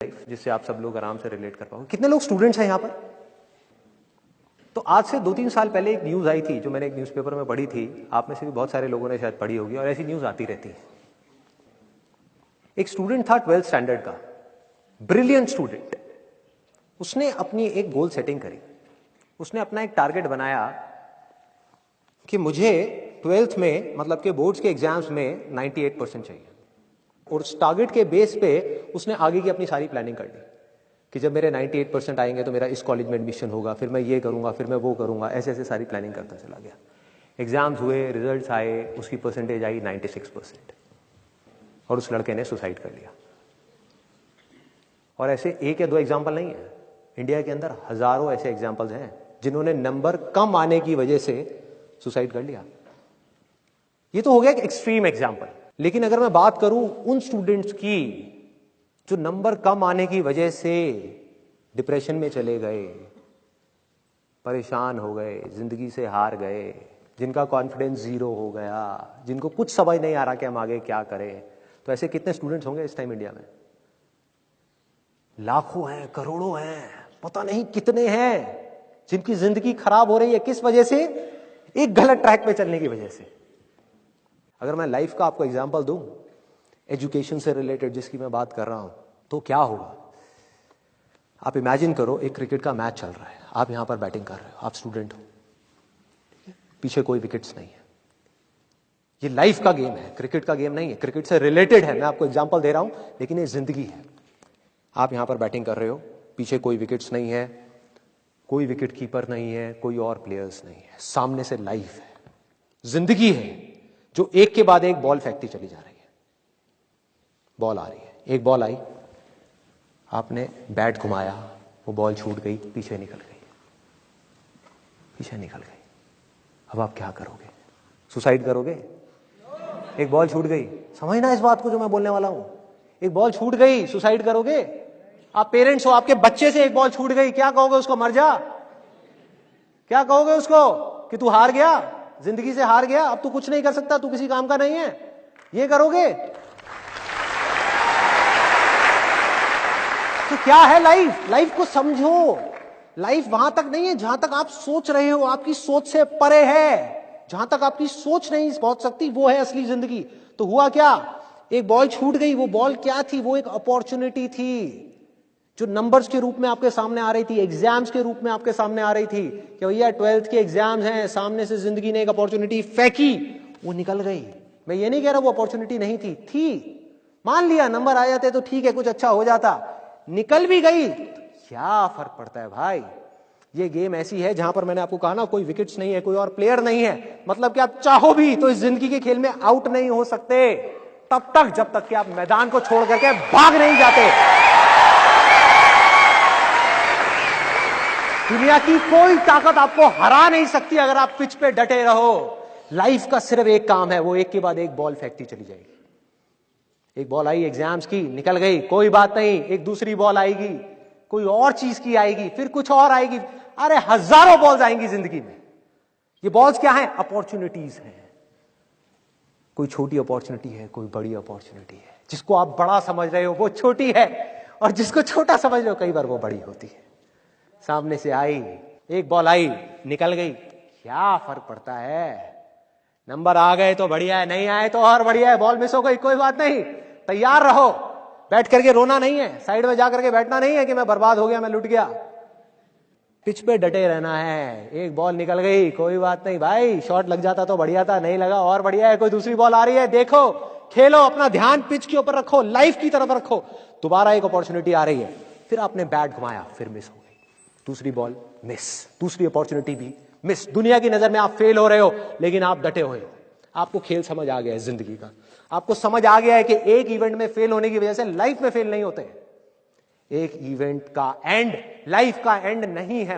Life जिससे आप सब लोग आराम से रिलेट कर पाओगे। कितने लोग स्टूडेंट्स हैं यहाँ पर? तो आज से 2-3 साल पहले एक न्यूज आई थी जो मैंने एक न्यूज़पेपर में पढ़ी थी, आप में से भी बहुत सारे लोगों ने शायद पढ़ी होगी और ऐसी न्यूज आती रहती है। एक स्टूडेंट था 12th स्टैंडर्ड का, ब्रिलियंट स्टूडेंट। उसने अपनी एक गोल सेटिंग करी, उसने अपना एक टारगेट बनाया कि मुझे 12th में मतलब के बोर्ड्स के एग्जाम्स में 98% चाहिए। और उस टारगेट के बेस पे उसने आगे की अपनी सारी प्लानिंग कर ली कि जब मेरे 98% आएंगे तो मेरा इस कॉलेज में एडमिशन होगा, फिर मैं ये करूंगा, फिर मैं वो करूंगा, ऐसे ऐसे सारी प्लानिंग करता चला गया। एग्जाम्स हुए, रिजल्ट्स आए, उसकी परसेंटेज आई 96% और उस लड़के ने सुसाइड कर लिया। और ऐसे एक या दो एग्जाम्पल नहीं है, इंडिया के अंदर हजारों ऐसे एग्जाम्पल्स हैं जिन्होंने नंबर कम आने की वजह से सुसाइड कर लिया। ये तो हो गया एक एक्सट्रीम एग्जाम्पल। लेकिन अगर मैं बात करूं उन स्टूडेंट्स की जो नंबर कम आने की वजह से डिप्रेशन में चले गए, परेशान हो गए, जिंदगी से हार गए, जिनका कॉन्फिडेंस जीरो हो गया, जिनको कुछ समझ नहीं आ रहा कि हम आगे क्या करें, तो ऐसे कितने स्टूडेंट्स होंगे इस टाइम इंडिया में? लाखों हैं, करोड़ों हैं, पता नहीं कितने हैं जिनकी जिंदगी खराब हो रही है। किस वजह से? एक गलत ट्रैक पे चलने की वजह से। अगर मैं लाइफ का आपको एग्जांपल दूं, एजुकेशन से रिलेटेड जिसकी मैं बात कर रहा हूं, तो क्या होगा? आप इमेजिन करो एक क्रिकेट का मैच चल रहा है, आप यहां पर बैटिंग कर रहे हो, आप स्टूडेंट हो, पीछे कोई विकेट्स नहीं है। ये लाइफ का गेम है, क्रिकेट का गेम नहीं है, क्रिकेट से रिलेटेड है। मैं आपको एग्जांपल दे रहा हूं, लेकिन ये जिंदगी है। आप यहां पर बैटिंग कर रहे हो, पीछे कोई विकेट्स नहीं है, कोई विकेट कीपर नहीं है, कोई और प्लेयर्स नहीं है, सामने से लाइफ है, जिंदगी है जो एक के बाद एक बॉल फेंकती चली जा रही है। बॉल आ रही है, एक बॉल आई, आपने बैट घुमाया, वो बॉल छूट गई, पीछे निकल गई, पीछे निकल गई। अब आप क्या करोगे? सुसाइड करोगे? एक बॉल छूट गई, समझना इस बात को जो मैं बोलने वाला हूं। एक बॉल छूट गई, सुसाइड करोगे? आप पेरेंट्स हो, आपके बच्चे से एक बॉल छूट गई, क्या कहोगे उसको? मर जा? क्या कहोगे उसको कि तू हार गया, जिंदगी से हार गया, अब तू कुछ नहीं कर सकता, तू किसी काम का नहीं है? ये करोगे? तो क्या है लाइफ? लाइफ को समझो। लाइफ वहां तक नहीं है जहां तक आप सोच रहे हो, आपकी सोच से परे है। जहां तक आपकी सोच नहीं पहुंच सकती वो है असली जिंदगी। तो हुआ क्या? एक बॉल छूट गई। वो बॉल क्या थी? वो एक अपॉर्चुनिटी थी जो नंबर्स के रूप में आपके सामने आ रही थी, एग्जाम्स के रूप में आपके सामने आ रही थी कि भैया 12th के एग्जाम्स हैं, सामने से जिंदगी ने एक अपॉर्चुनिटी फेंकी, वो निकल गई। मैं ये नहीं कह रहा वो अपॉर्चुनिटी नहीं थी। मान लिया नंबर आ जाते तो ठीक है, कुछ अच्छा हो जाता, निकल भी गई, क्या फर्क पड़ता है भाई? ये गेम ऐसी है जहां पर मैंने आपको कहा ना, कोई विकेट्स नहीं है, कोई और प्लेयर नहीं है, मतलब कि आप चाहो भी तो इस जिंदगी के खेल में आउट नहीं हो सकते तब तक जब तक कि आप मैदान को छोड़ करके भाग नहीं जाते। दुनिया की कोई ताकत आपको हरा नहीं सकती अगर आप पिच पे डटे रहो। लाइफ का सिर्फ एक काम है, वो एक के बाद एक बॉल फेंकती चली जाएगी। एक बॉल आई एग्जाम्स की, निकल गई, कोई बात नहीं, एक दूसरी बॉल आएगी, कोई और चीज की आएगी, फिर कुछ और आएगी। अरे हजारों बॉल्स आएंगी जिंदगी में। ये बॉल्स क्या है? अपॉर्चुनिटीज हैं। कोई छोटी अपॉर्चुनिटी है, कोई बड़ी अपॉर्चुनिटी है। जिसको आप बड़ा समझ रहे हो वो छोटी है, और जिसको छोटा समझ रहे हो कई बार वो बड़ी होती है। सामने से आई, एक बॉल आई, निकल गई, क्या फर्क पड़ता है? नंबर आ गए तो बढ़िया है, नहीं आए तो और बढ़िया है, बॉल मिस हो गई, कोई बात नहीं, तैयार रहो। बैठ करके रोना नहीं है, साइड में जाकर के बैठना नहीं है कि मैं बर्बाद हो गया, मैं लुट गया। पिच पे डटे रहना है। एक बॉल निकल गई, कोई बात नहीं भाई, शॉट लग जाता तो बढ़िया था, नहीं लगा और बढ़िया है, कोई दूसरी बॉल आ रही है, देखो, खेलो, अपना ध्यान पिच के ऊपर रखो, लाइफ की तरफ रखो। दोबारा एक अपॉर्चुनिटी आ रही है, फिर आपने बैट घुमाया, फिर मिस हो गई, दूसरी बॉल मिस, दूसरी अपॉर्चुनिटी भी मिस। दुनिया की नजर में आप फेल हो रहे हो, लेकिन आप डटे हुए हो। आपको खेल समझ आ गया है जिंदगी का। आपको समझ आ गया है कि एक इवेंट में फेल होने की वजह से लाइफ में फेल नहीं होते। एक इवेंट का एंड लाइफ का एंड नहीं है।